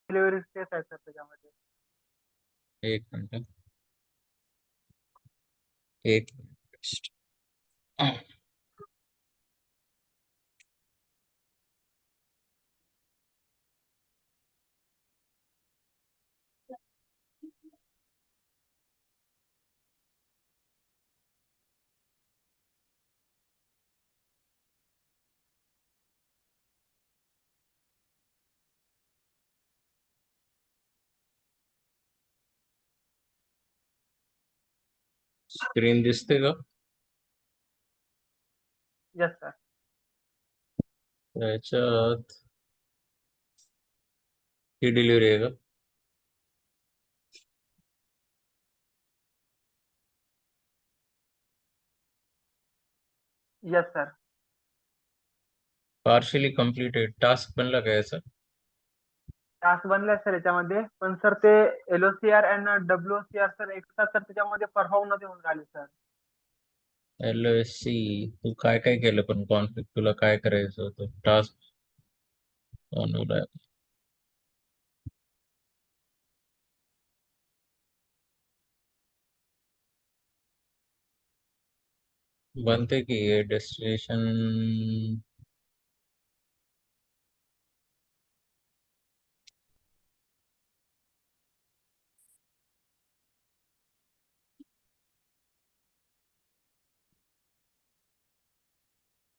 Delivery तेच आहेत sir त्याच्यामध्ये. एक मिनिट. एक मिनिट. स्क्रीन दिसते का? Yes sir. त्याच्यात ही डिलिव्हरी आहे का? Yes sir. Partially completed task बनला का याचा? टास्क बनलाय सर याच्यामध्ये, पण सर ते LOCR आणि WOCR सर एकदा सर त्याच्यामध्ये परफॉर्म मध्ये होऊन राहिले सर. LOSC. तू काय काय केलं पण कॉन्फ्लिक्ट तुला काय करायचं होतं टास्क बनवलाय? बनते की डेस्टिनेशन.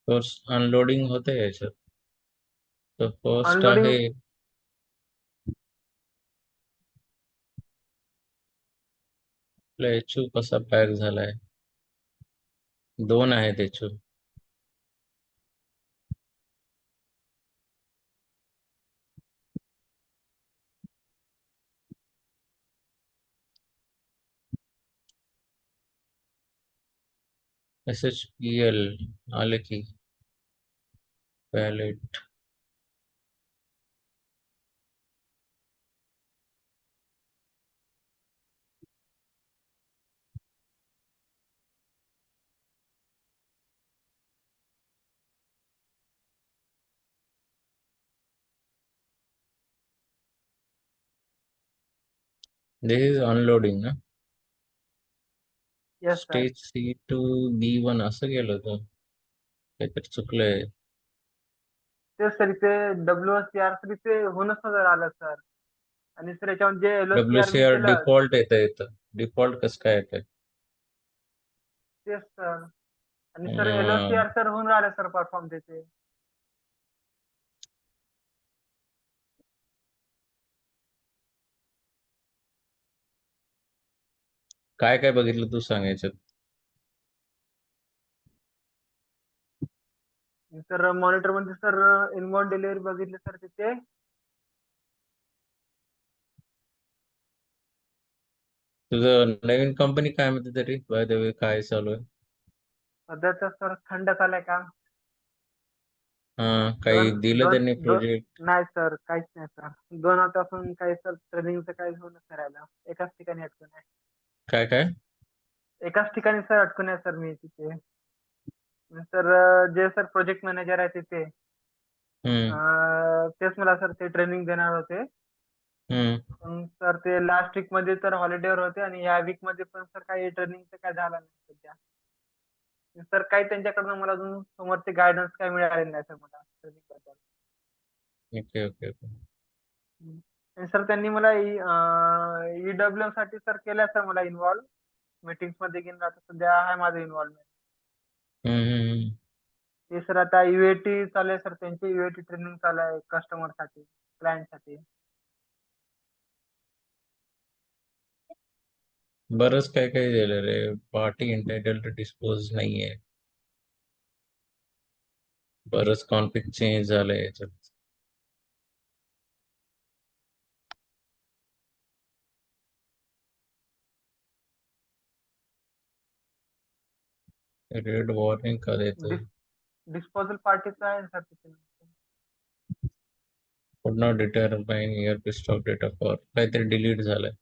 फर्स्ट अनलोडिंग होते याच्यात. तर फर्स्ट आहे अनलोडिंग. आपला एचयू कसा पॅक झालाय. दोन आहेत एचयू. SHPL आले की पॅलेट. दिस इज अनलोडिंग ना. Yes sir. Stage C to B1 असं गेलं होतं. काहीतरी चुकलंय. तेच सर इथे WOCR सर इथे होऊनच नजर आलं सर. आणि सर याच्यामध्ये जे LOCR मी WCR केलं डिफॉल्ट येतं. डिफॉल्ट कसं काय येतंय? तेच सर. आणि सर अं, LOCR सर होऊन राहिले सर परफॉर्म त्याचे. काय काय बघितलं तू सांगायचं. सर मॉनिटर मध्ये सर इनबाउंड डिलिव्हरी बघितली सर तिथे. तुझं नवीन कंपनी काय म्हणते तरी बाय द वे काय चालू आहे? सध्याचं सर थंड चालय काम. हा, काही दोन दिलं दोन त्यांनी दोन प्रोजेक्ट? नाही सर, काहीच नाही सर. 2 वर्षापासून काही सर ट्रेनिंगचं काही होऊनच नाही राहिलं. एकाच ठिकाणी अटकून आहे. काय काय? एकाच ठिकाणी सर अटकून आहे सर मी तिथे. सर जे सर प्रोजेक्ट मॅनेजर आहे तिथे, हम्म. तेच मला सर ते ट्रेनिंग देणार होते. हम्म. पण सर ते लास्ट वीक मध्ये तर हॉलिडेवर होते आणि या वीक मध्ये पण सर काही ट्रेनिंगचं काय झालं नाही सध्या. सर काही त्यांच्याकडनं मला अजून समोरचे गायडन्स काही मिळाले नाही सर मला ट्रेनिंग बद्दल. Okay okay okay. आणि सर त्यांनी मला EWM साठी सर केलं सर मला इन्व्हॉल्व मीटिंग्स मध्ये घेऊन आता सध्या आहे माझं इन्व्हॉल्वमेंट. हम्म. ते सर आता UAT चालू आहे सर, त्यांची UAT ट्रेनिंग चालू आहे कस्टमर साठी, क्लायंट साठी. बरंच काय काय झालं रे. पार्टी इंटायटल टू डिस्पोज नाहीये. बरंच कॉन्फ्लिक्ट चेंज झालंय याच्यात. रेड वॉर्निंग का देतोय? डिस्पोजल पार्टीचं आहे सर तिथे. कुड not determine your stock data for काहीतरी डिलीट झालंय.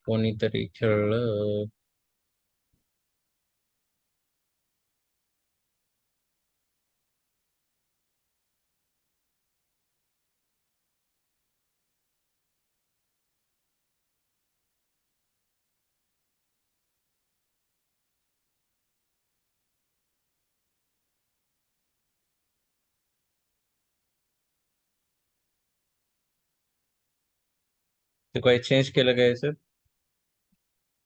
कोणीतरी खेळलं. ते काही चेंज केलं काय सर?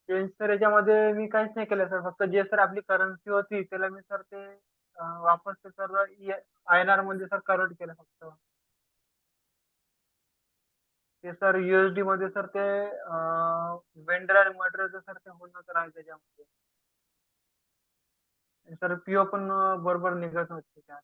चेंज सर याच्यामध्ये मी काहीच नाही केलं सर. फक्त जे सर आपली करन्सी होती त्याला मी सर ते वापस ते सर INR मध्ये सर कन्वर्ट केलं फक्त. ते सर USD मध्ये सर ते वेंडर आणि मटेरियलचं सर ते होणार आहे त्याच्यामध्ये. सर PO पण बरोबर निघत नव्हते त्यात.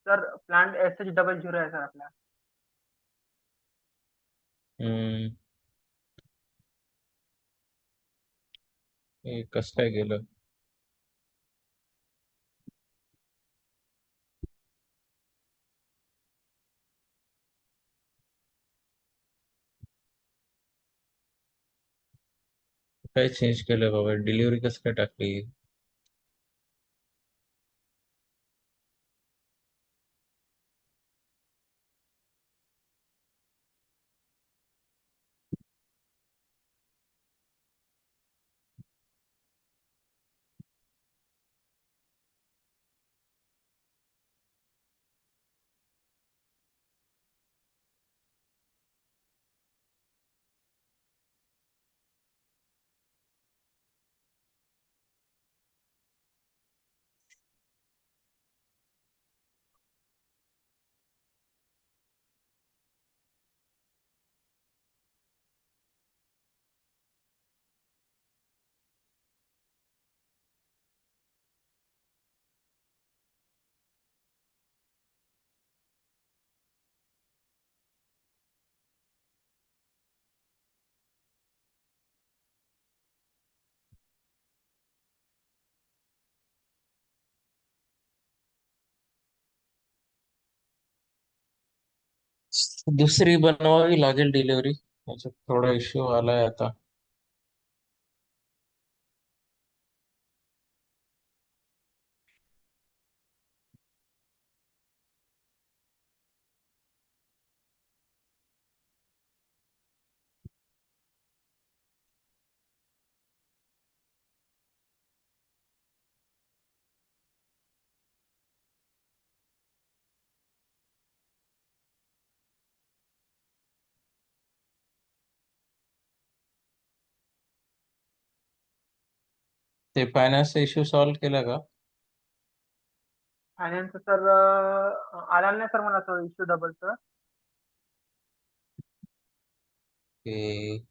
सर प्लांट SH00 आहे सर आपला. हम्म. हे कसं काय गेलं? काय चेंज केलं बाबा? डिलिव्हरी कसं काय टाकली? दुसरी बनवावी लागेल डिलिव्हरी. याच्यात थोडा इश्यू आलाय आता. ते फायनान्सचा इश्यू सॉल्व्ह केला का? फायनान्स सर आला नाही सर मला तो इश्यू डबलचं. की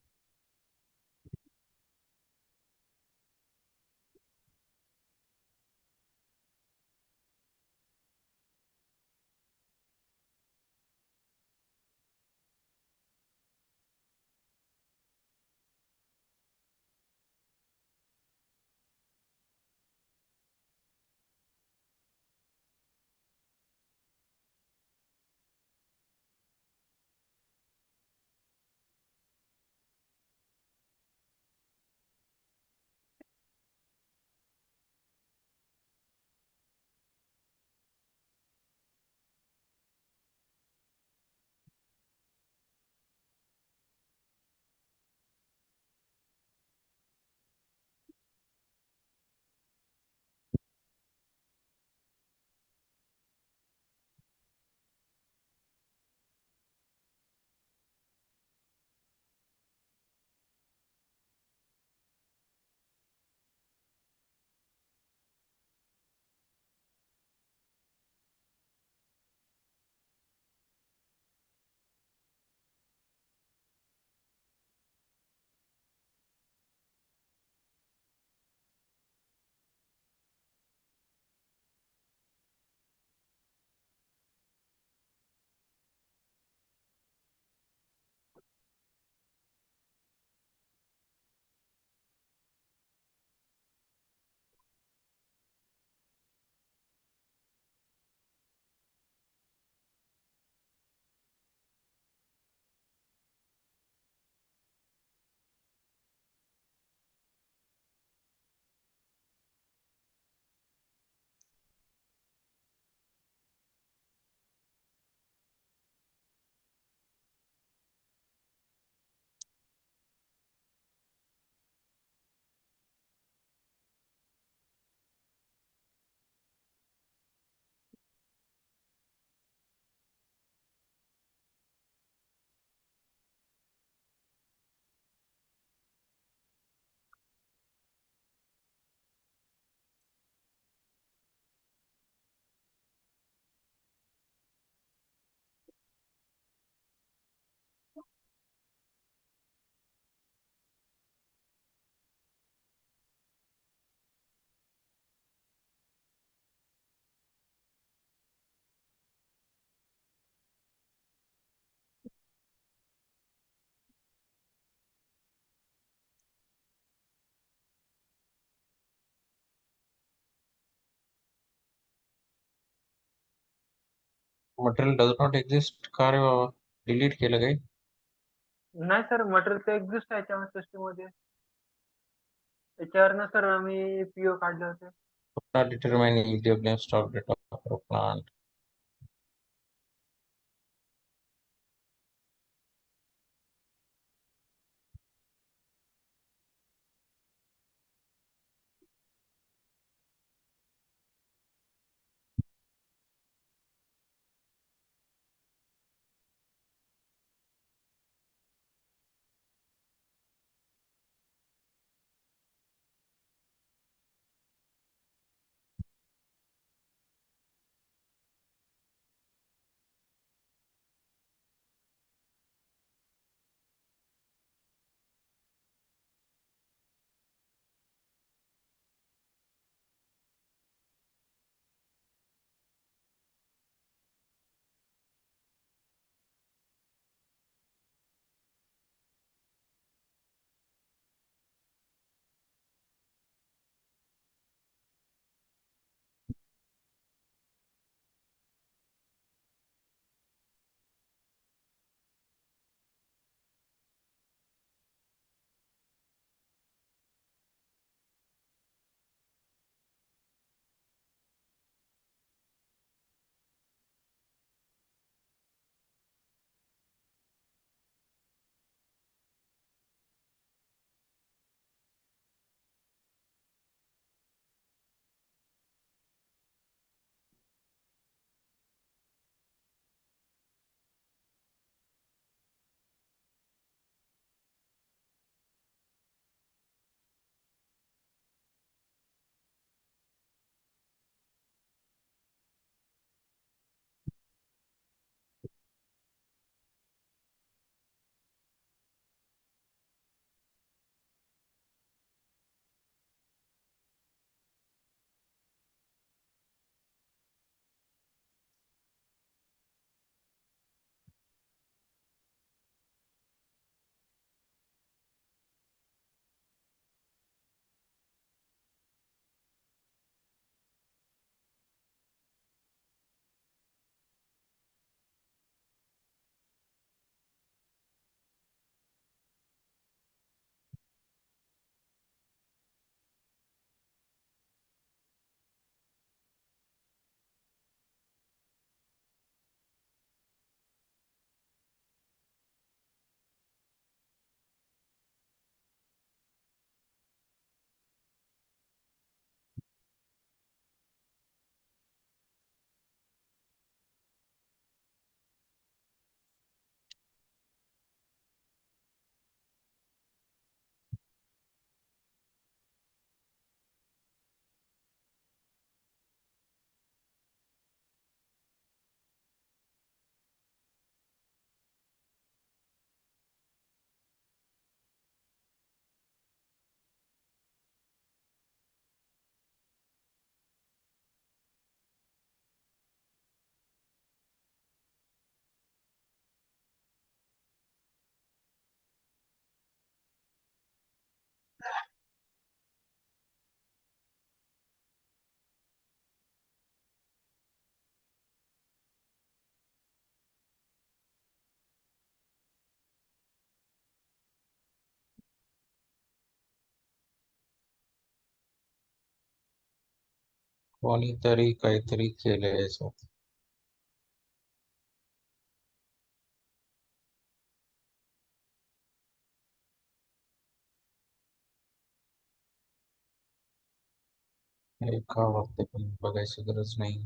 मटेरियल डज नॉट एक्झिस्ट का रे बाबा? डिलीट केलं काही? नाही सर, मटेरियल तर एक्झिस्ट आहे त्याच्या सिस्टम मध्ये. त्याच्यावरनं सर मी पीओ काढले होते. Determining the against stock data for plant. कोणीतरी काहीतरी केलंय याचं. हे का वाटते पण बघायची गरज नाही.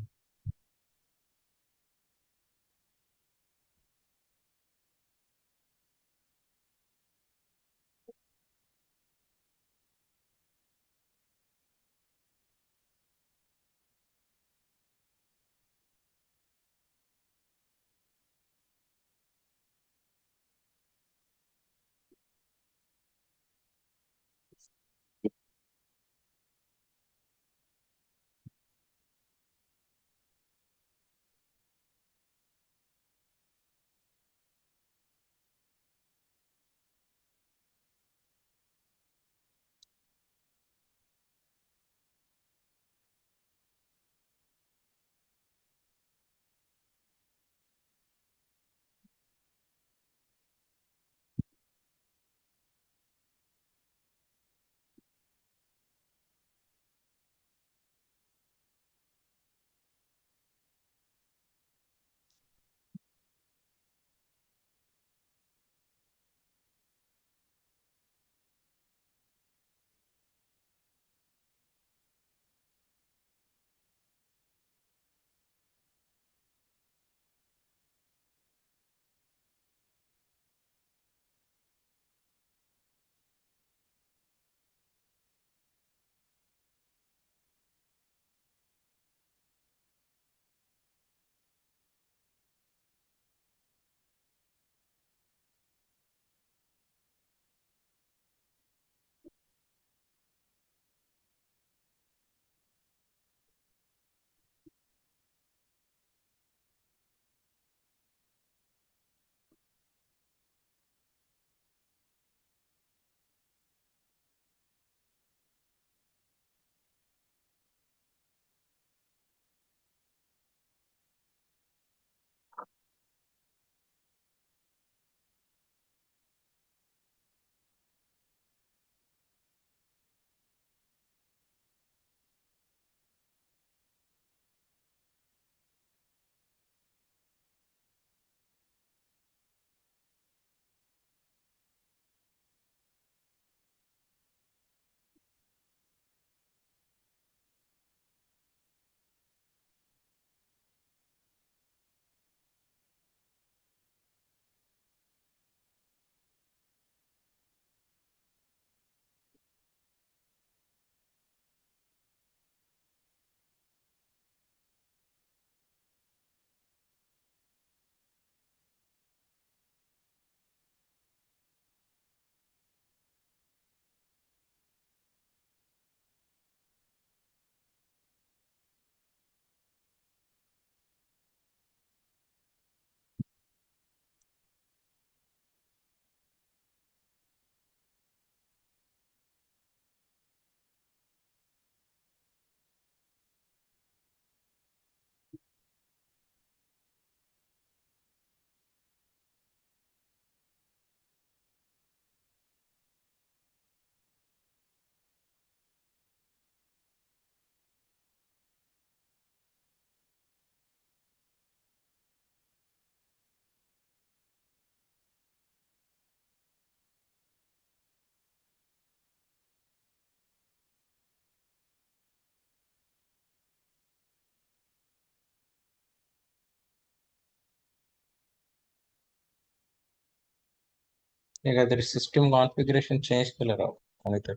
हे काहीतरी सिस्टीम कॉन्फिगरेशन चेंज केलं राव कोणीतरी.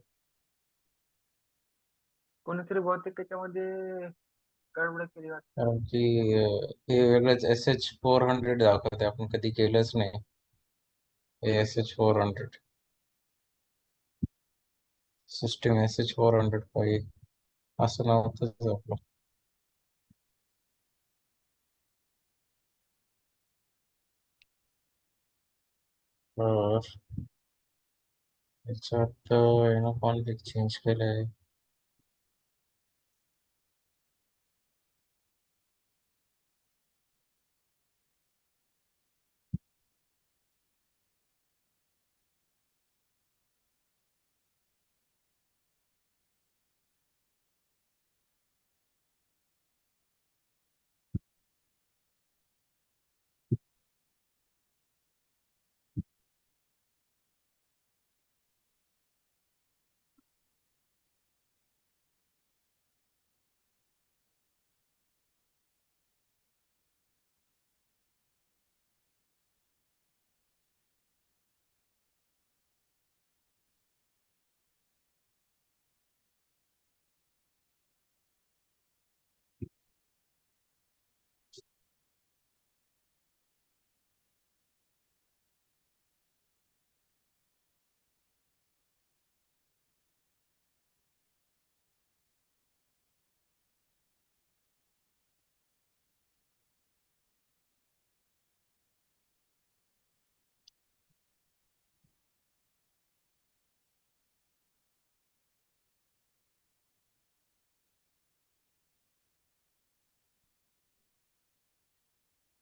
कोणीतरी बहुतेक त्याच्यामध्ये गडबड केली वाटतं. कारण की हे वेगळंच SH-400 दाखवते, आपण कधी केलंच नाही. SH-400 सिस्टीम SH-400 असं नव्हतंच आपलं. तर याच्यात येणं कॉन्फिग चेंज केलंय.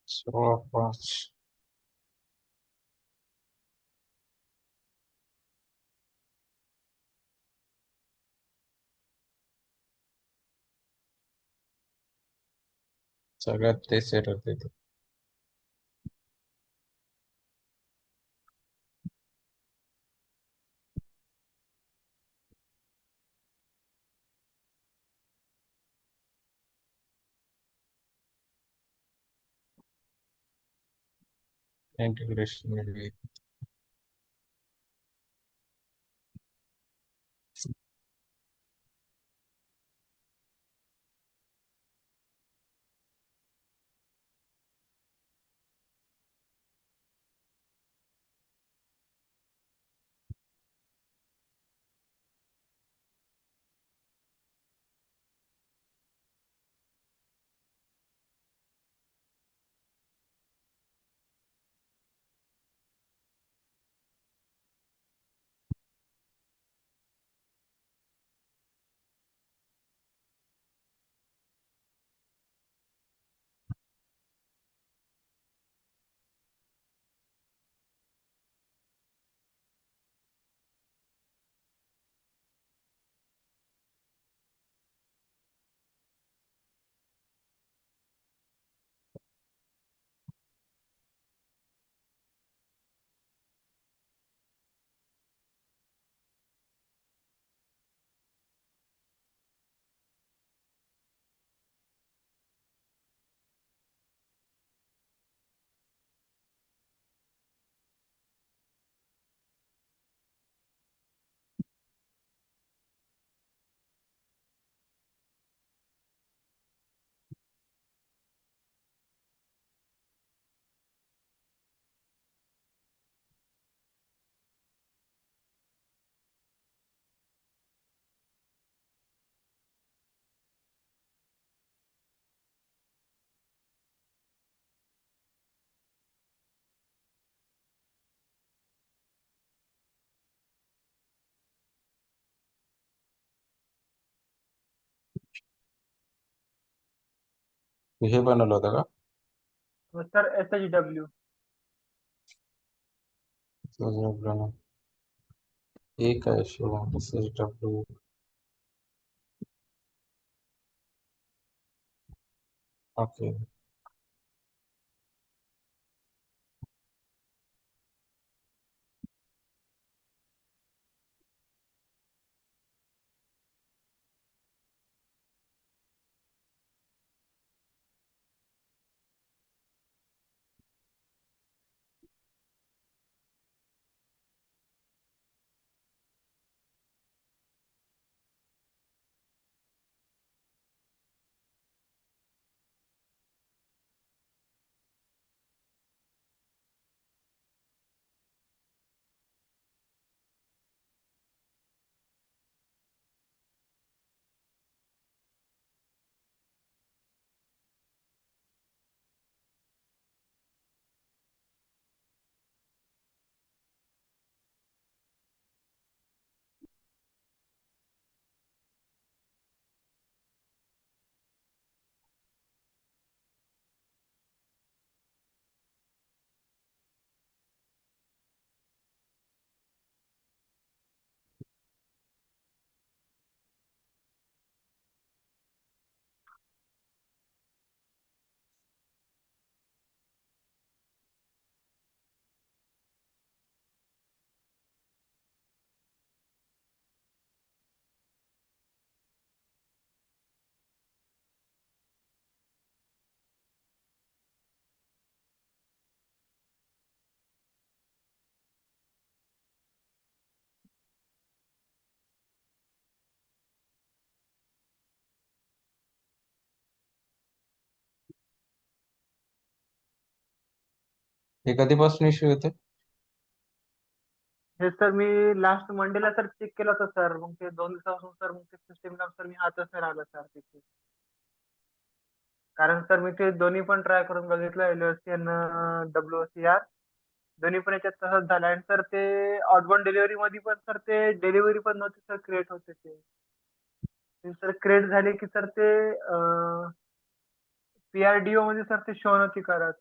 सो पाच सगळ्यात ते सेट होते ते. इंटिग्रेशन हे बनवलं होतं का? Sir SHW. एक आहे शो SH-W. ओके. हे कधीपासून इश्यू होते? हे सर मी लास्ट मंडेला सर चेक केलं होतं सर, मग ते 2 दिवसापासून सर मग ते सिस्टीमला सर मी हातच नाही लावला सर तिथे. कारण सर मी ते दोन्ही पण ट्राय करून बघितलं, LOC आणि WOCR. दोन्ही पण याच्यात तसंच झालं आणि सर ते आउटबाउंड डिलिव्हरी मध्ये पण सर ते डिलिव्हरी पण नव्हते सर क्रिएट होते ते. सर क्रिएट झाले की सर ते PRDO मध्ये सर ते शो नव्हती करत.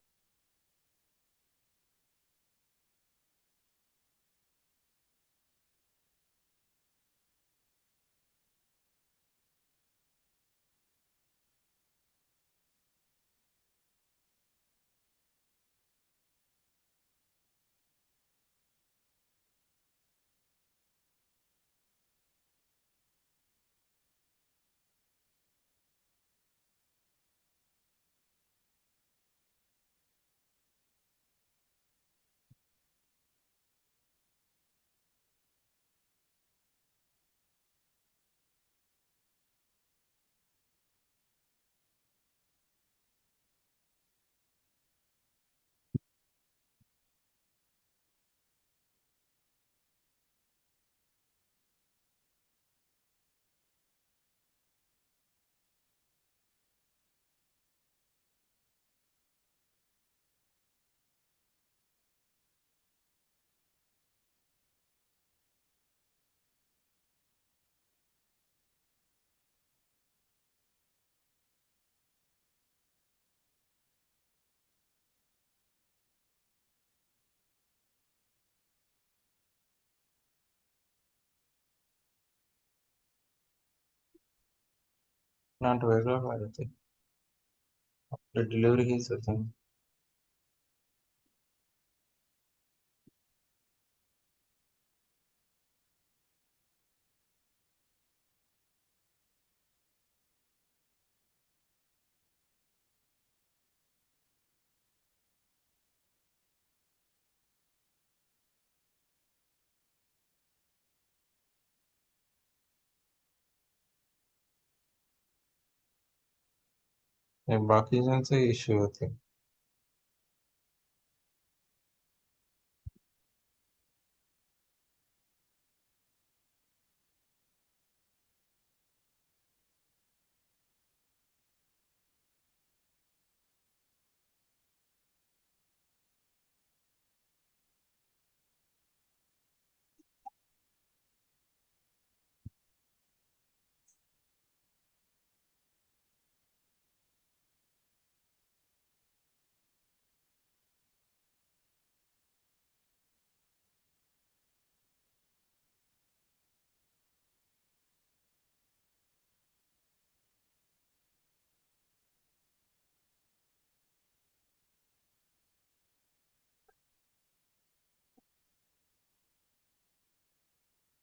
प्लांट वेगळं पाहिजे, आपलं डिलिव्हरी हीच होते. हे बाकीच्यांचे इश्यू होते.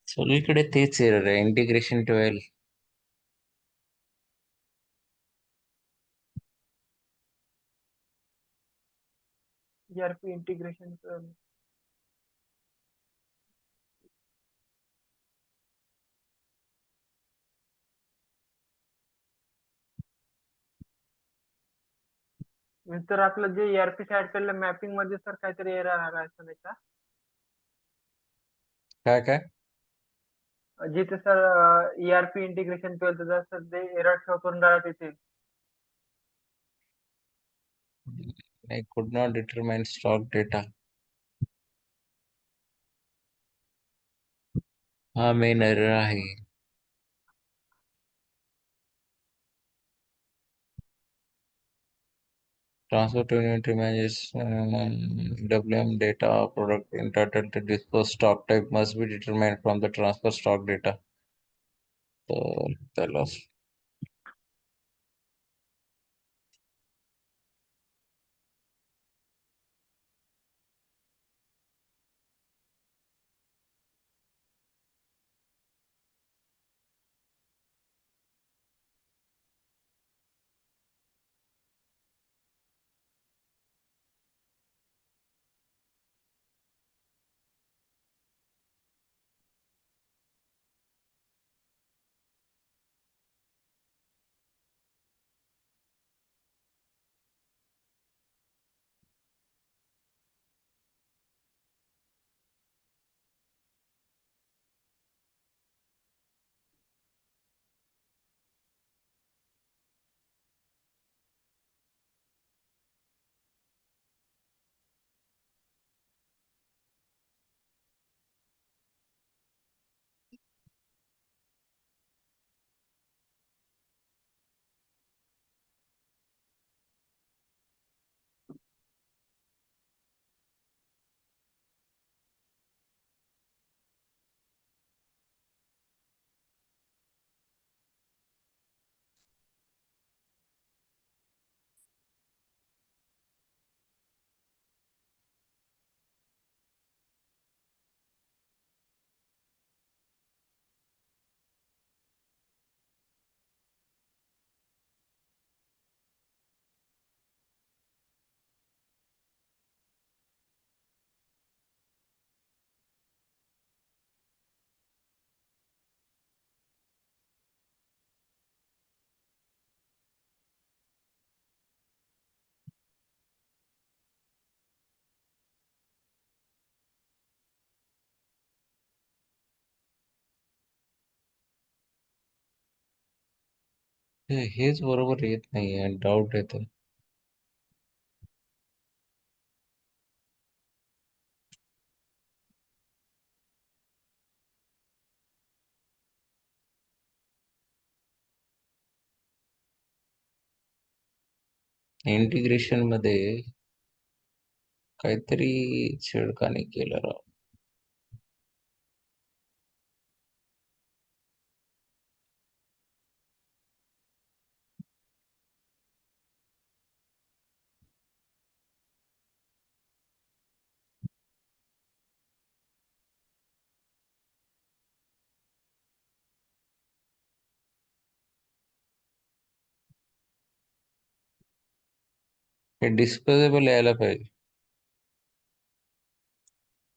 सगळीकडे तेच एरर आहे, इंटिग्रेशन 12. ERP इंटिग्रेशन तर आपलं जे ERP साईड केलेलं मॅपिंग मध्ये सर काहीतरी एरर आला असेल नाही का? काय काय? जिथे सर ERP इंटिग्रेशन केलं तर सर ते एरर शो करून राहिला तिथे. I could not determine stock data. हा मेन एरर आहे. Transfer to inventory manages WM data product entitled to dispose stock type must be determined from the transfer stock data. तर त्याला हेच बरोबर येत नाहीये, डाऊट येतो. इंटिग्रेशन मध्ये काहीतरी छेडखानी केलं राव. हे डिस्पोजेबल यायला पाहिजे.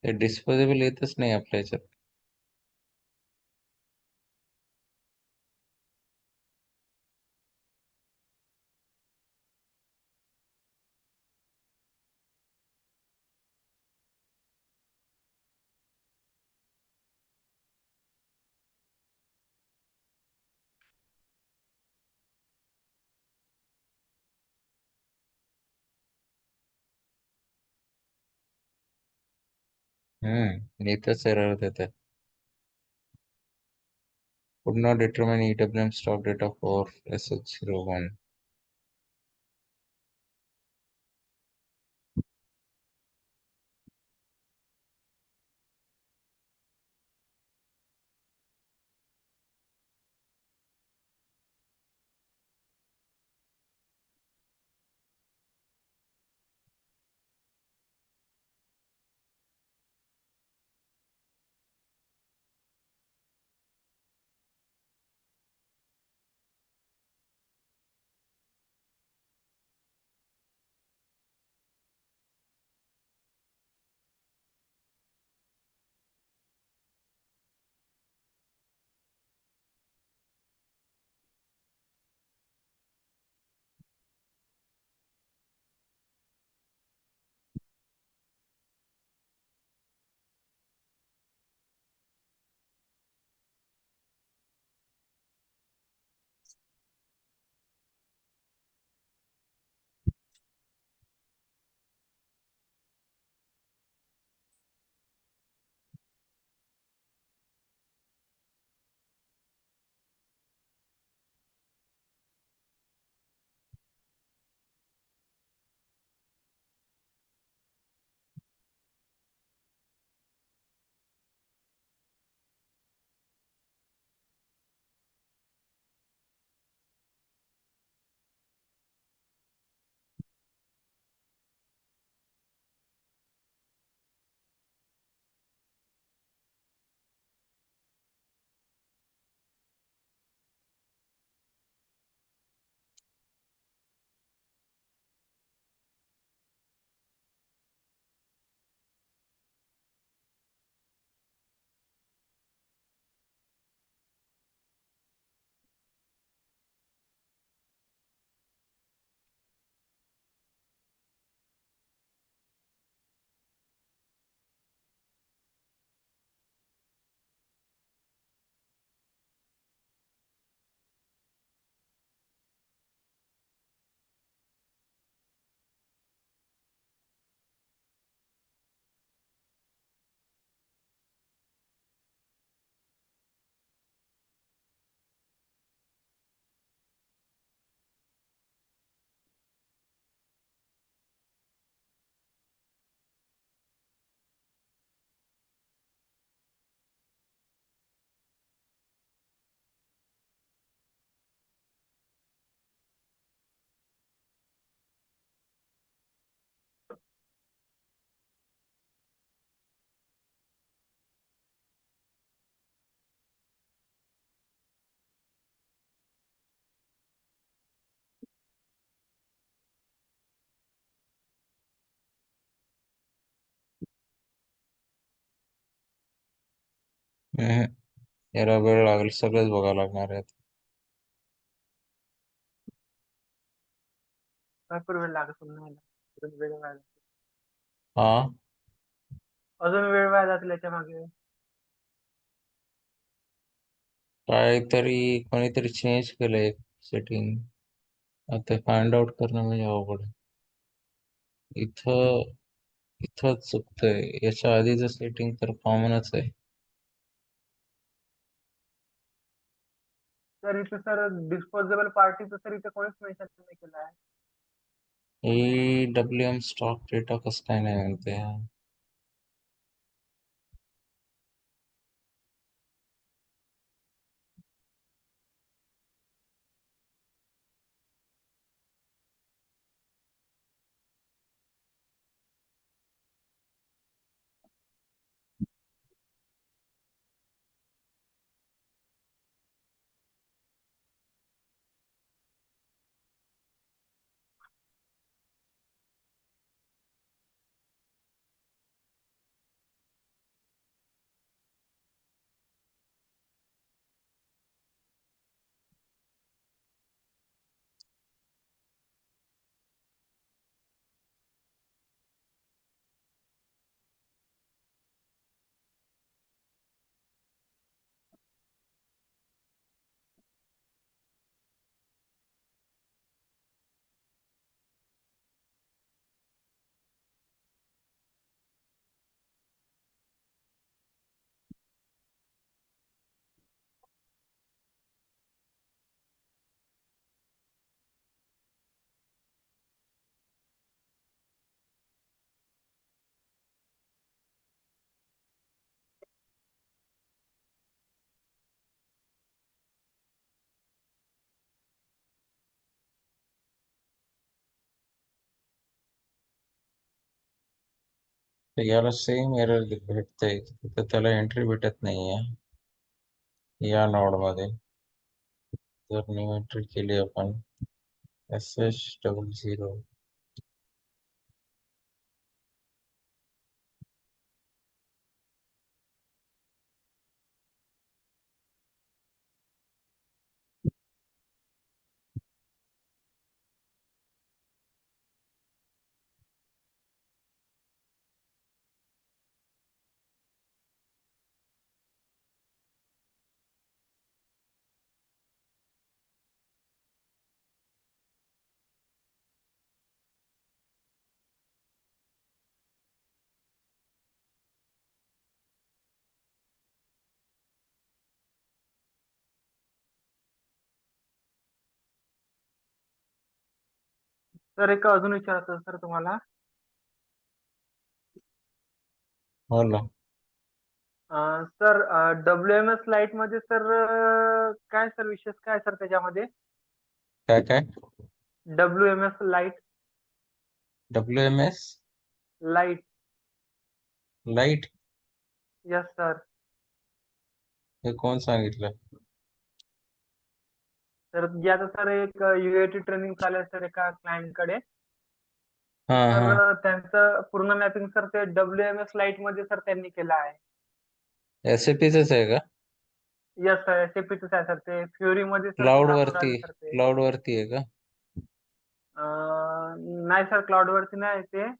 हे डिस्पोजेबल येतच नाही आपल्या ह्याच्यात. इथंच एरर देत आहे. Could not determine EWM stock data for SH01. हम्म, याला वेळ लागेल, सगळेच बघावं लागणार आहेत. भरपूर वेळ लागत असेल ना याला. अजून वेळ व्हायला हा, अजून वेळ व्हायला जातील याच्या मागे. काहीतरी कोणीतरी चेंज केलंय सेटिंग आता फाइंड आउट करणं म्हणजे अवघड आहे. इथं इथं चुकतंय. याच्या आधीचं सेटिंग तर कॉमनच आहे. तर इथे सर डिस्पोजेबल पार्टीचं सर इथे कोणीच मेन्शन नाही केलं आहे. EWM स्टॉक डेटा कसं काय नाही म्हणते. तर याला सेम एरर भेटतंय. तर त्याला एंट्री भेटत नाहीये या नोड मध्ये. जर न्यू एंट्री केली आपण SH00 सर एक अजून विचारायचं सर तुम्हाला. हो ना. सर WMS लाईट मध्ये सर काय सर विशेष काय सर त्याच्यामध्ये? काय काय WMS light. WMS light. Light yes sir. हे कोण सांगितलं? तर जे आता सर एक UAT ट्रेनिंग चालू आहे सर एका क्लायंट कडे. हा तर हा. त्यांचं पूर्ण मॅपिंग सर ते WMS लाईट मध्ये सर त्यांनी केलं आहे. SAPच आहे का? यस सर SAPच आहे सर ते फ्युरी मध्ये सर ते क्लाउड दाखवून वरती राहिले सर ते. क्लाउड वरती आहे का? नाही सर क्लाउड वरती नाही ते.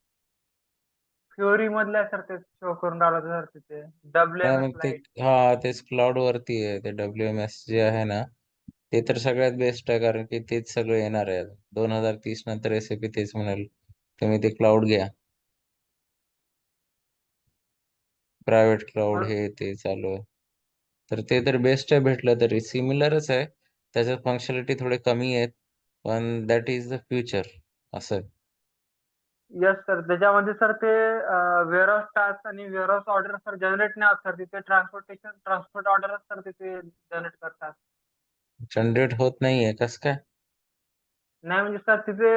फ्युरी मधल्या सर ते शो करून राहिलं सर तिथे नाही WMS मग ते, लाईट. हा तेच क्लाउड वरती आहे ते WMS जे आहे ना. ते तर सगळ्यात बेस्ट आहे, कारण की तेच सगळं येणार आहे. 2030 नंतर SAP तेच म्हणाल तुम्ही ते क्लाउड घ्या. प्रायव्हेट क्लाउड हे ते चालू आहे. तर ते तर बेस्ट आहे. भेटलं तरी सिमिलरच आहे. त्याच्यात फंक्शनॅलिटी थोडे कमी आहेत, पण दॅट इज द फ्युचर असं आहे. यस सर त्याच्यामध्ये सर ते वेअरहाऊस टास्क आणि वेअरहाऊस ऑर्डर सर जनरेट नाही होत सर तिथे ट्रान्सपोर्ट ऑर्डर सर तिथे जनरेट करतात. जनरेट होत नाहीये कस काय? नाही म्हणजे सर तिथे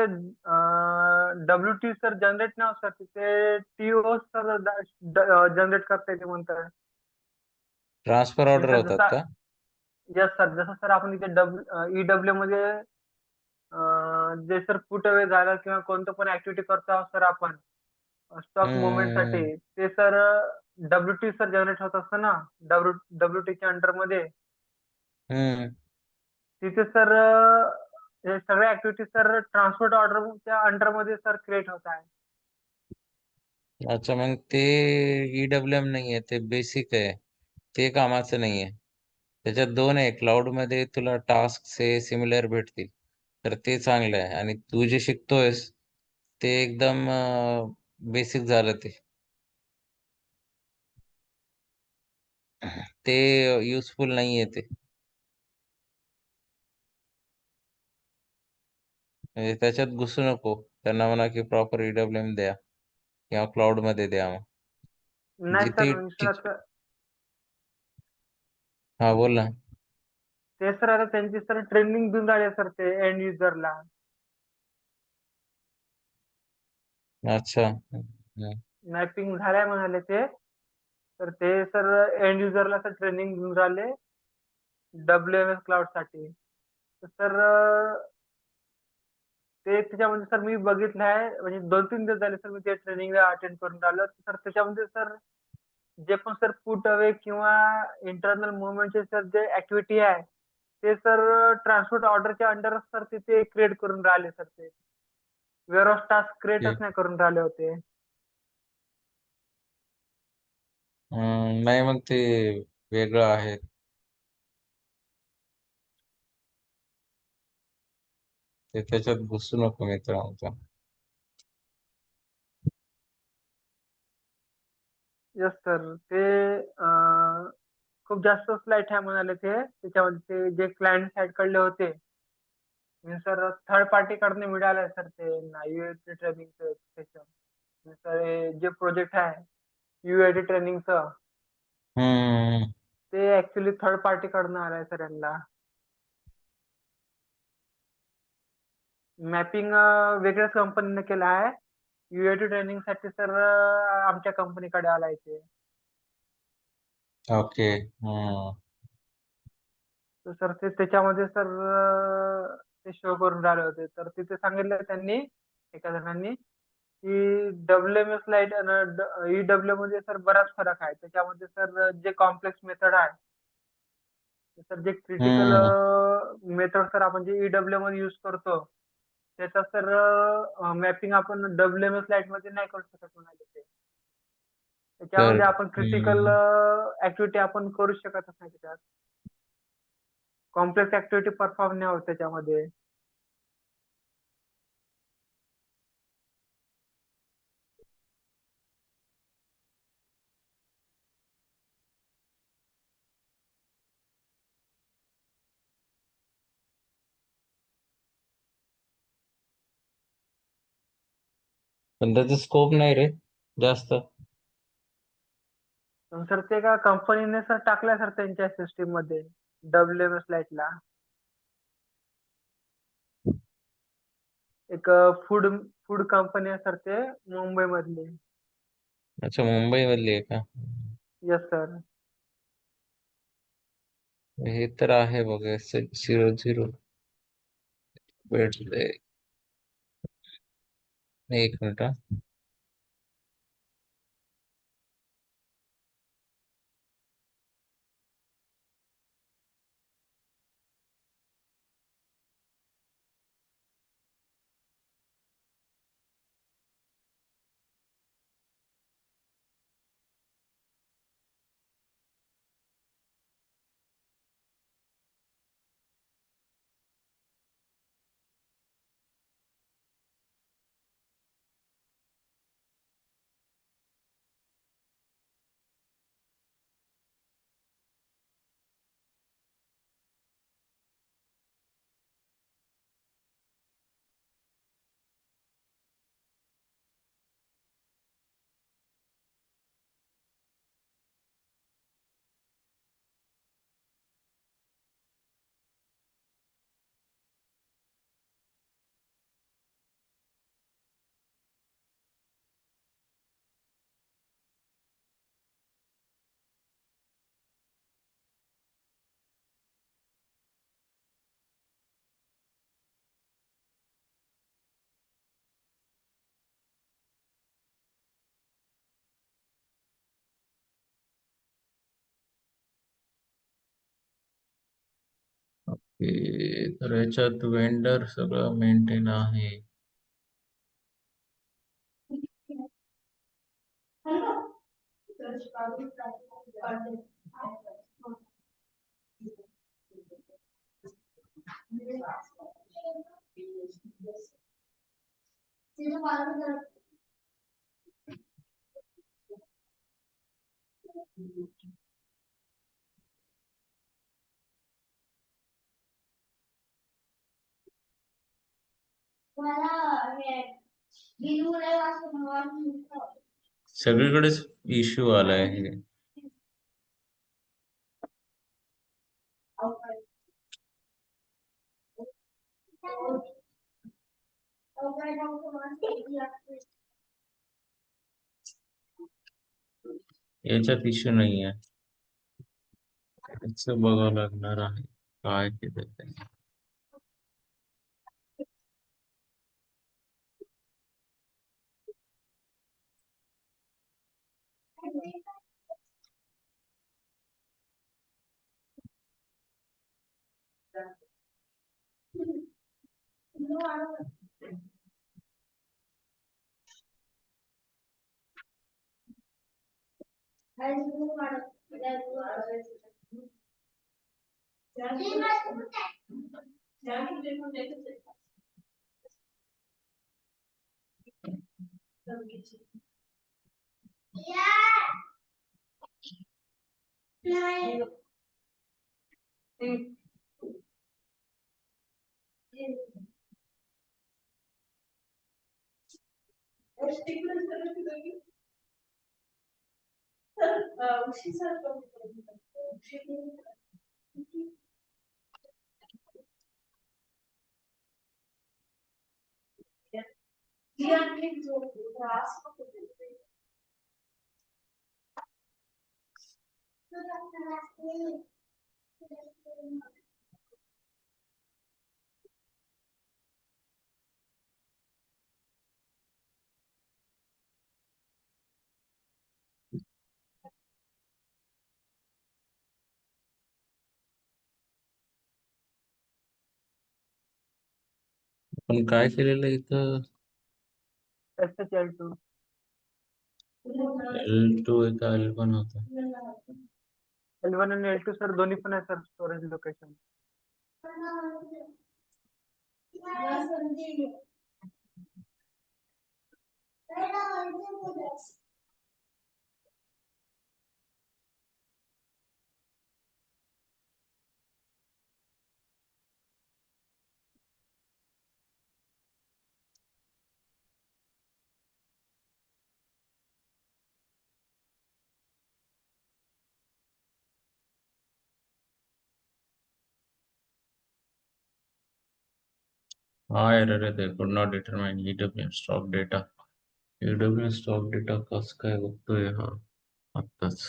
WT सर जनरेट नाही होत सर तिथे TO सर जनरेट करता येते म्हणतात. ट्रान्सफर म्हणजे ऑर्डर सर होतात जसा. का? यस सर जसं सर आपण इथे EW मध्ये जे सर फुट अवे झालं किंवा कोणतं पण ऍक्टिव्हिटी करतो आहोत सर आपण स्टॉक मुवमेंट हम्म साठी ते सर WT सर जनरेट होत असतं ना. WT च्या अंडर मध्ये हम्म. तिथे सर हे सगळ्या ऍक्टिव्हिटी सर ट्रान्सपोर्ट ऑर्डरच्या अंडर मध्ये सर क्रिएट होत आहे. अच्छा, मग ते EWM नाहीये, ते बेसिक आहे. ते कामाचं नाहीये. त्याच्यात दोन आहे. क्लाउड मध्ये तुला टास्क हे सिमिलर भेटतील, तर ते चांगलं आहे. आणि तू जे शिकतोयस ते एकदम बेसिक झालं ते. ते युजफुल नाहीये ते. म्हणजे त्याच्यात घुसू नको. त्यांना म्हणा की प्रॉपर EWM द्या किंवा क्लाउड मध्ये द्या. नाही जिथे सर म्हणजे सर टीच आता हा बोल ना. ते सर आता त्यांची सर ट्रेनिंग देऊन राहिले सर ते एंड युजरला. अच्छा. हम्म. मॅपिंग झालाय म्हणाले ते. तर ते सर एंड युजरला सर ट्रेनिंग देऊन राहिले WMS क्लाउड साठी. तर सर ते त्याच्यामध्ये सर मी बघितलं आहे म्हणजे 2-3 दिवस झाले सर मी ते ट्रेनिंगला अटेंड करून राहिलो. तर त्याच्यामध्ये सर जे पण सर पुट अवे किंवा इंटरनल मुवमेंटचे सर जे ऍक्टिव्हिटी आहे ते सर ट्रान्सपोर्ट ऑर्डरच्या अंडर सर तिथे क्रिएट करून राहिले सर ते. वेअरहाऊस टास्क क्रिएटच नाही करून राहिले होते. नाही मग ते वेगळं आहे. ते त्याच्यात घुसू नको मित्र आमचा. Yes sir. ते खूप जास्त फ्लाईट आहे म्हणाले ते. त्याच्यामध्ये ते जे क्लायंट साईड कडले होते सर थर्ड पार्टी कडनं मिळालंय सर ते UAT ट्रेनिंगचं सेशन. सर हे जे प्रोजेक्ट आहे UAT ट्रेनिंगचं हम्म. ते ऍक्च्युली थर्ड पार्टी कडनं आलंय सर यांना. मॅपिंग वेगळ्याच कंपनीने केलं आहे. UAT ट्रेनिंग साठी सर आमच्या कंपनीकडे आलाय ते. ओके. हम्म. तर सर ते त्याच्यामध्ये सर ते शो करून राहिले होते. तर तिथे सांगितलं त्यांनी एका जणांनी की WMS लाईट आणि EW मध्ये सर बराच फरक आहे. त्याच्यामध्ये सर जे कॉम्प्लेक्स मेथड आहे सर जे क्रिटिकल हम्म. मेथड सर आपण जे EW मध्ये युज करतो त्याचा सर मॅपिंग आपण WMS लाईट मध्ये नाही करू शकत म्हणाले ते. तर त्याच्यामध्ये आपण क्रिटिकल हम्म. ऍक्टिव्हिटी आपण करू शकतच नाही त्याच्यात. कॉम्प्लेक्स ऍक्टिव्हिटी परफॉर्म नाही होत त्याच्यामध्ये. पण त्याचा स्कोप नाही रे जास्त. पण सर ते का कंपनीने सर टाकलंय सर त्यांच्या सिस्टीम मध्ये WMS लाईटला. एक फूड फूड कंपनी आहे सर ते मुंबई मधली. अच्छा, मुंबई मधली आहे का? Yes sir. हे तर आहे बघ. 00 भेटले. एक मिनिट हा. तर याच्यात वेंडर सगळं मेंटेन आहे. सगळीकडेच इश्यू आलाय हे. याच्यात इश्यू नाही आहे, याचं बघावं लागणार आहे काय केलं ते. पण काय केलेलं इथं SHL2. L2 एका L1 होता. L1 आणि L2 सर दोन्ही पण आहे सर स्टोरेज लोकेशन. हा एरर आहे, could not determine EWM stock data. EWM stock data कसं काय बघतोय हा आत्ताच.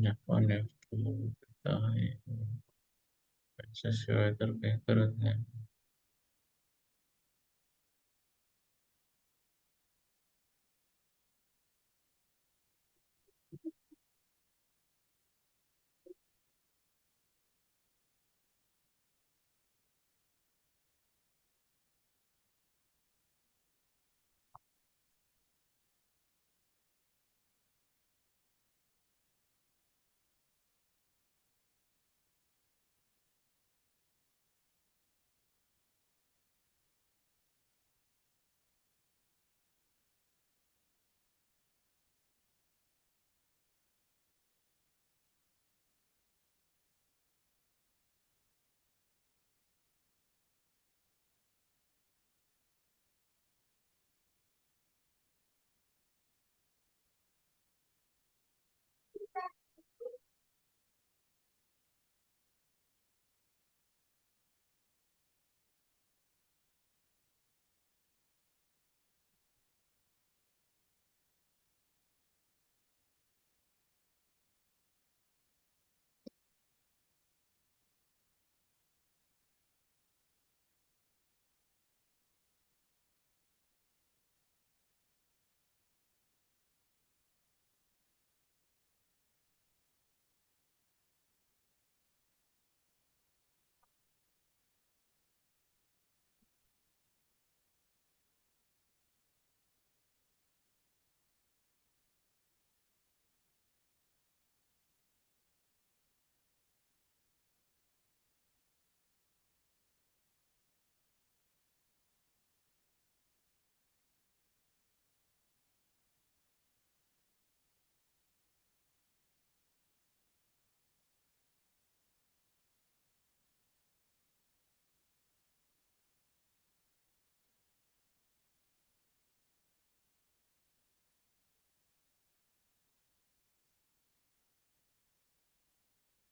आपण आहे त्याच्याशिवाय तर काही करत नाही.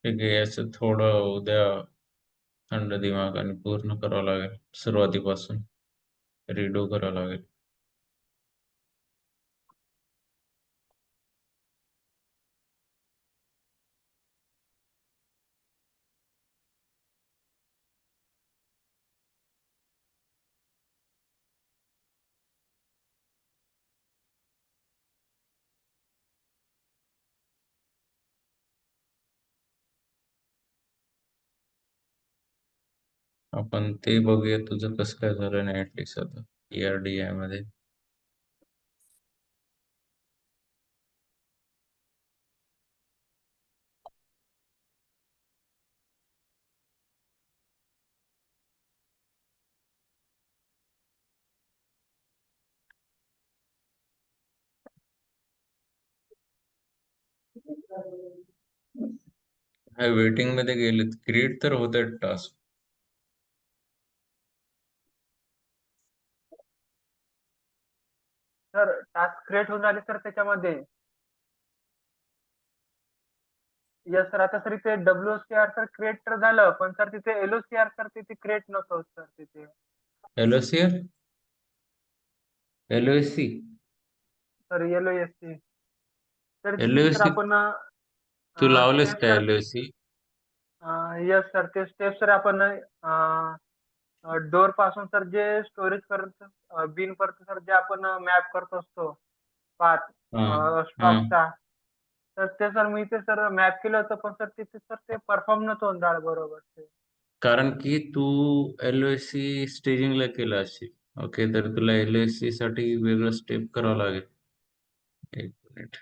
ठीक आहे, याचं थोडं उद्या थंड दिमागाने पूर्ण करावं लागेल, सुरुवातीपासून रिडो करावं लागेल. आपण ते बघूया, तुझं कसं काय झालं नाही ऍटलिस्ट आता ERDI मध्ये. हा, वेटिंग मध्ये गेलेत, क्रिएट तर होत आहेत टास्क. सर टास्क क्रिएट होऊन झाले सर त्याच्यामध्ये. यस सर, आता सर इथे WCR सर क्रिएट तर झालं, पण सर तिथे LOCR सर तिथे क्रिएट नव्हतं सर तिथे. LOCR, LOSC, सर LOSC तर तिथे सर LOSC. आपण तू लावलेस स्टेप का सर. LOSC? यस सर, ते स्टेप सर आपण डोर पासून सर जे स्टोरेज पर्यंत बिन पर्यंत सर जे आपण मॅप करत असतो पाथ हा हा. स्टॉकचा. तर ते सर मी ते सर मॅप केलं होतं, पण सर तिथे सर ते परफॉर्म नव्हतं होऊन राहिलं बरोबर ते. कारण की तू LOSC स्टेजिंगला केलं असेल. ओके, तर तुला LOSC साठी वेगळं स्टेप करावं लागेल. एक मिनिट.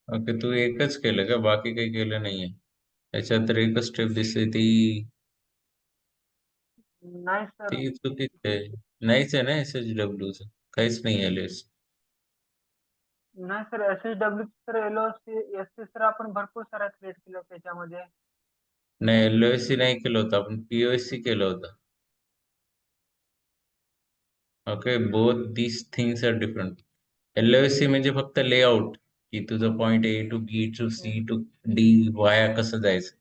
ओके, तू एकच केलं का, बाकी काही केलं नाहीये? याच्यात तर एकच स्टेप दिसते, ती नाही सर. ती चुकीची आहे. नाहीच आहे ना SHW च, काहीच नाही LOSC. नाही sir, SSW sir LOC SC sir आपण भरपूर साऱ्या क्रिएट केल्या त्याच्यामध्ये. नाही, LOSC नाही केलं होतं आपण, POSC केलं होतं. Okay, both these things are different. LOSC म्हणजे फक्त लेआउट, की तुझं point A to B to C to D via कसं जायचं.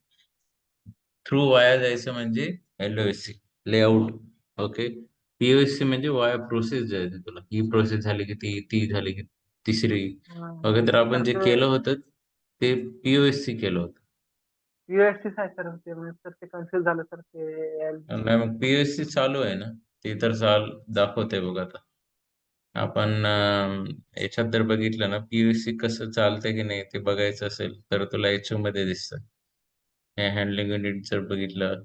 थ्रू वाया जायचं म्हणजे LOSC लेआउट. ओके, POSC म्हणजे वाया प्रोसेस जायचं, तुला ही प्रोसेस झाली की ती झाली की तिसरी. ओके, तर आपण सर जे ते केलं होतं ते POSC केलं होतं. USC आहे सर, ते म्हणजे सर ते कन्फ्युज झालं सर ते नाही, मग POSC चालू आहे ना, ते तर दाखवते बघ आता. आपण याच्यात जर बघितलं ना, POSC कसं चालतंय की नाही ते बघायचं असेल तर तुला HO मध्ये दिसतं. हे हँडलिंग युनिट जर बघितलं,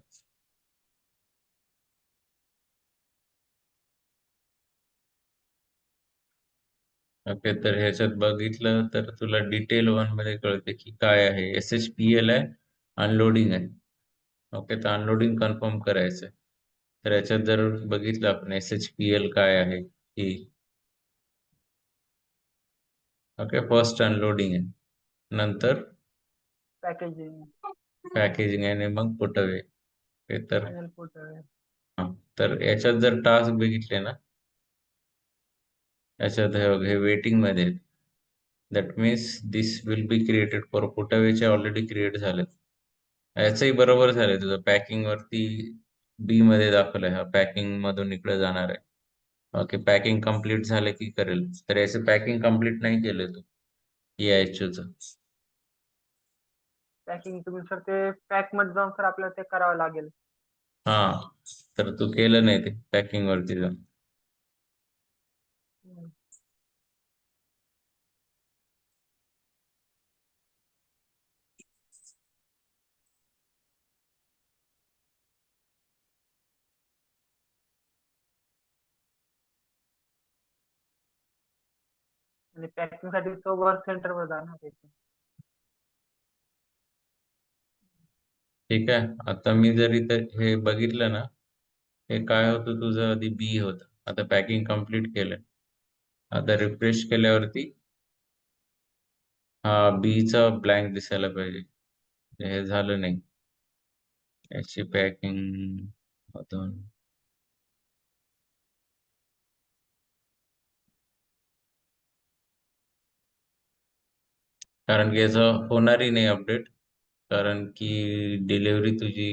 ओके, तर ह्याच्यात बघितलं तर तुला डिटेल वन मध्ये कळते की काय आहे. SHPL आहे, अनलोडिंग आहे. ओके, तर अनलोडिंग कन्फर्म करायचं आहे. तर याच्यात जर बघितलं आपण SHPL काय आहे ही. ओके, फर्स्ट अनलोडिंग आहे, नंतर पॅकेजिंग पॅकेजिंग आहे, आणि मग पुटअवे. ओके, तर फायनल फोटो आहे. हा, तर याच्यात जर टास्क बघितले ना, याच्यात हे वेटिंग मध्ये, that means this will be created for पुटअवेचे ऑलरेडी क्रिएट झालेत. याचंही बरोबर झालंय, तुझं पॅकिंग वरती बी मध्ये दाखवलंय, हा पॅकिंग मधून इकडे जाणार आहे. ओके, पॅकिंग कम्प्लीट झालं की करेल, तर याचं पॅकिंग कम्प्लीट नाही केलं तू EIHO चं. पॅकिंग तुम्ही सर ते पॅक मध्ये जाऊन सर आपल्याला ते करावं लागेल. हा, तर तू केलं नाही ते पॅकिंग वरती जाऊन. हम्म. आणि पॅकिंग साठी तो वर्क सेंटर वर जाणार आहे. ठीक आहे, आता मी जर इथं हे बघितलं ना, हे काय होतं, तुझं आधी बी होतं, आता पॅकिंग कम्प्लीट केलं. आता रिफ्रेश केल्यावरती हा, बीचा ब्लँक दिसायला पाहिजे. हे झालं नाही. याची पॅकिंग मधून कारण की याचं होणारही नाही अपडेट, कारण की डिलिव्हरी तुझी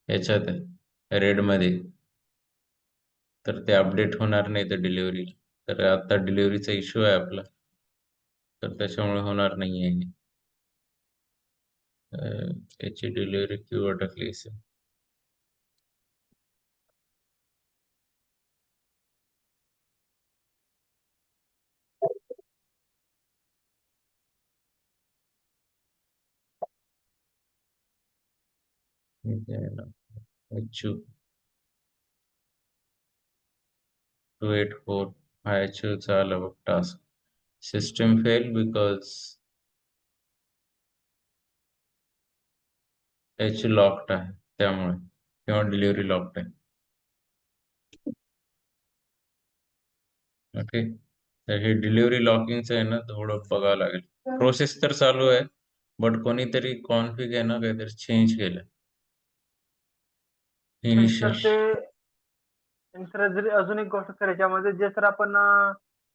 याच्यात आहे रेड मध्ये, तर ते अपडेट होणार नाही तर डिलिव्हरी. तर आता डिलिव्हरीचा इश्यू आहे आपला, तर त्याच्यामुळे होणार नाही आहे. याची डिलिव्हरी क्यू अटकली असेल. HU 284 हा HUचा आला बघ task. System fail because locked आहे त्यामुळे, किंवा डिलिव्हरी लॉक्ड आहे. ओके, तर हे डिलिव्हरी लॉकिंगचं आहे ना, थोडं बघावं लागेल. प्रोसेस तर चालू आहे, बट कोणीतरी कॉन्फिग आहे ना काहीतरी चेंज केलं आणि सर इनिशियल. ते आणि सर अजून एक गोष्ट सर याच्यामध्ये जे सर आपण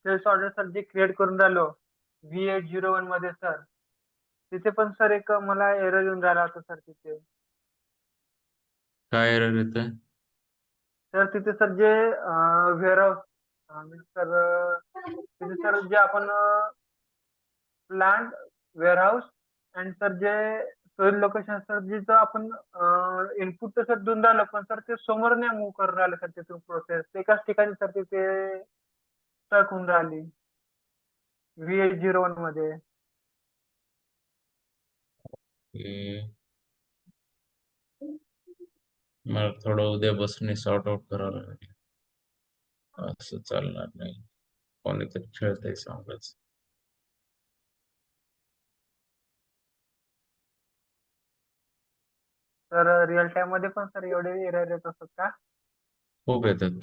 सेल्स ऑर्डर सर जे क्रिएट करून राहिलो V801 मध्ये सर, तिथे पण सर एक मला एरर येऊन राहिला होता सर तिथे. काय एरर येतं? तर तिथे सर जे वेअरहाऊस सर तिथे सर जे आपण प्लांट वेअरहाऊस अँड सर जे सोईल लोकेशन सर जिथं आपण इनपुट तर सर देऊन राहिलं, पण सर ते समोर नाही मूव्ह करून राहिलं सर तिथून प्रोसेस एकाच ठिकाणी सर तिथे स्टक होऊन राहिली V801 मध्ये. की मला थोडं उद्या बसून सॉर्ट आउट करावं लागेल. असं चालणार नाही, कोणीतरी खेळतंय सांगायचं. तर रिअल टाइम मध्ये पण सर एवढे एरर येत असतात का? खूप येतात,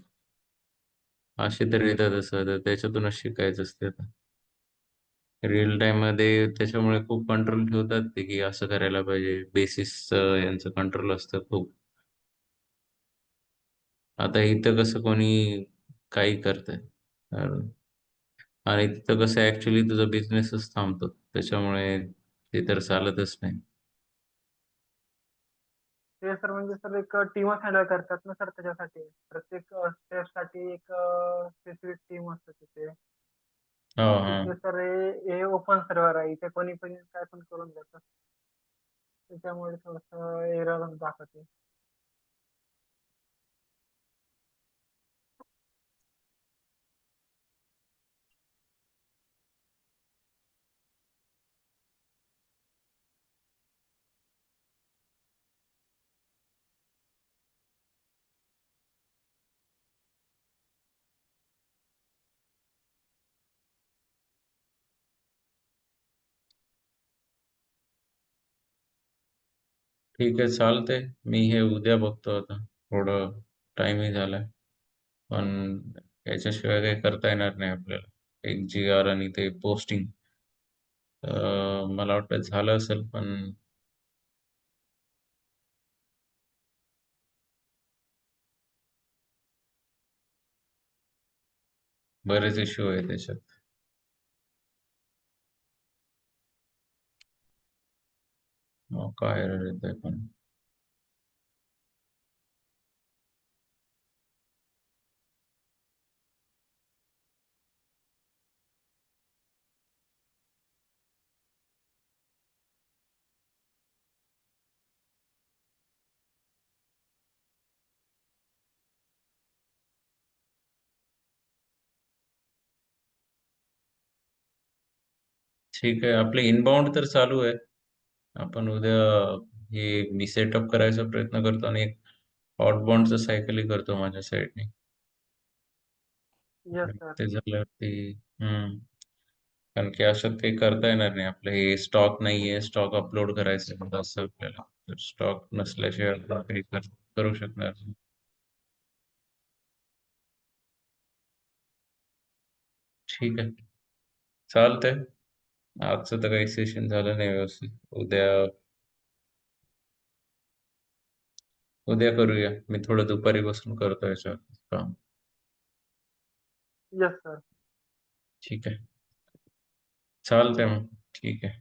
असे तर येतात असं, तर त्याच्यातूनच शिकायचं असते आता. रिअल टाइम मध्ये त्याच्यामुळे खूप कंट्रोल ठेवतात ते, की असं करायला पाहिजे. बेसिस यांचं कंट्रोल असतं खूप. आता इथं कसं कोणी काही करतंय, आणि तिथं कसं ऍक्च्युली तुझा बिझनेसच थांबतो, त्याच्यामुळे ते तर चालतच नाही. ते सर म्हणजे सर एक टीमच हँडल करतात ना सर, त्याच्यासाठी प्रत्येक स्टेप साठी एक स्पेसिफिक टीम असते तिथे. हा आणि हा. तिथे सर हे ओपन सर्व्हर आहे, इथे कोणी पण काय पण करून देतात, त्याच्यामुळे थोडस एरर दाखवते. ठीक आहे, चालतंय. मी हे उद्या बघतो आता, थोडं टाइमही झालाय. पण याच्याशिवाय काही करता येणार नाही आपल्याला, एक GR आणि ते पोस्टिंग. मला वाटतं झालं असेल, पण बरेच इश्यू आहे त्याच्यात. काय error येतंय पण. ठीक आहे, आपले इनबाउंड तर चालू आहे. आपण उद्या हे मी सेटअप करायचा प्रयत्न करतो, आणि एक आउटबाउंडचं सायकलही करतो माझ्या साईडने. Yes sir. ते झाल्यावरती कारण की असं ते करता येणार नाही आपलं, हे स्टॉक नाहीये, स्टॉक अपलोड करायचं आहे असं आपल्याला. तर स्टॉक नसल्याशिवाय आपण काही करू शकणार नाही. ठीक आहे, चालतंय. आजचं तर काही सेशन झालं नाही व्यवस्थित. उद्या उद्या करूया. मी थोडं दुपारी बसून करतो याच्यावर काम. Yes sir. ठीक आहे. चालतंय मग. ठीक आहे.